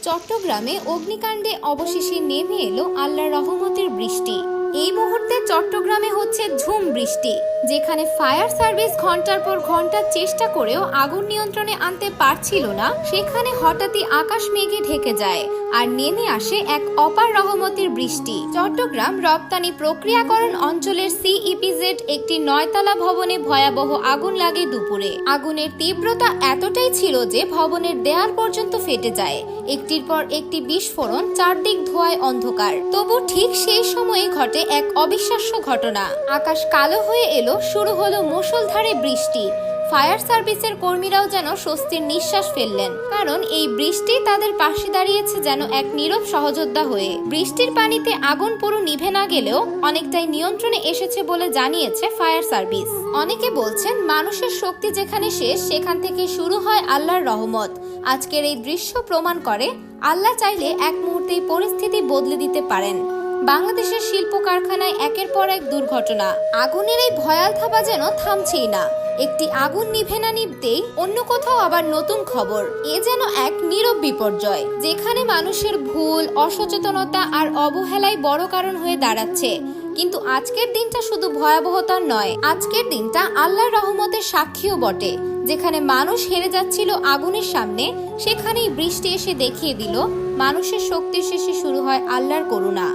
চট্টগ্রামে অগ্নিকাণ্ডে অবশেষে নেমে এলো আল্লাহর রহমতের বৃষ্টি। এই মুহূর্তে চট্টগ্রামে হচ্ছে ঝুম বৃষ্টি, যেখানে ফায়ার সার্ভিস ঘন্টার পর ঘন্টা চেষ্টা করেও আগুন নিয়ন্ত্রণে আনতে পারছিল না, সেখানে হঠাৎই আকাশ মেঘে ঢেকে যায় আর নেমে আসে এক অপার রহমতের বৃষ্টি। চট্টগ্রাম রপ্তানি প্রক্রিয়াকরণ অঞ্চলের সিইপিজেড একটি 9তলা ভবনে ভয়াবহ আগুন লাগে দুপুরে। আগুনের তীব্রতা এতটাই ছিল যে ভবনের দেয়াল পর্যন্ত ফেটে যায়। একটির পর একটি বিস্ফোরণ, চারদিক ধোঁয়ায় অন্ধকার। তবু ঠিক সেই সময়ে ঘটে এক অবিশ্বাস্য ঘটনা। আকাশ কালো হয়ে এলো, শুরু হলো মুষলধারে বৃষ্টি। ফায়ার সার্ভিসের কর্মীরাও যেন স্বস্তির নিঃশ্বাস ফেললেন, কারণ এই বৃষ্টি তাদের পাশে দাঁড়িয়েছে যেন এক নীরব সহযোদ্ধা হয়ে। বৃষ্টির পানিতে আগুন পুরো নিভে না গেলেও অনেকটাই নিয়ন্ত্রণে এসেছে বলে জানিয়েছে ফায়ার সার্ভিস। অনেকে বলছেন, মানুষের শক্তি যেখানে শেষ, সেখান থেকে শুরু হয় আল্লাহর রহমত। আজকের এই দৃশ্য প্রমাণ করে আল্লাহ চাইলে এক মুহূর্তেই পরিস্থিতি বদলে দিতে পারেন। বাংলাদেশের শিল্প কারখানায় একের পর এক দুর্ঘটনা। আগুনের এই ভয়াল থাবা যেন থামছেই না। একটি আগুন নিভে না নিভতেই অন্য কোথাও আবার নতুন খবর। এ যেন এক নীরব বিপর্যয়, যেখানে মানুষের ভুল, অসচেতনতা আর অবহেলাই বড় কারণ হয়ে দাঁড়াচ্ছে। কিন্তু আজকের দিনটা শুধু ভয়াবহতার নয়, আজকের দিনটা আল্লাহর রহমতের সাক্ষীও বটে। যেখানে মানুষ হেরে যাচ্ছিল আগুনের সামনে, সেখানেই বৃষ্টি এসে দেখিয়ে দিল মানুষের শক্তির শেষে শুরু হয় আল্লাহর করুণা।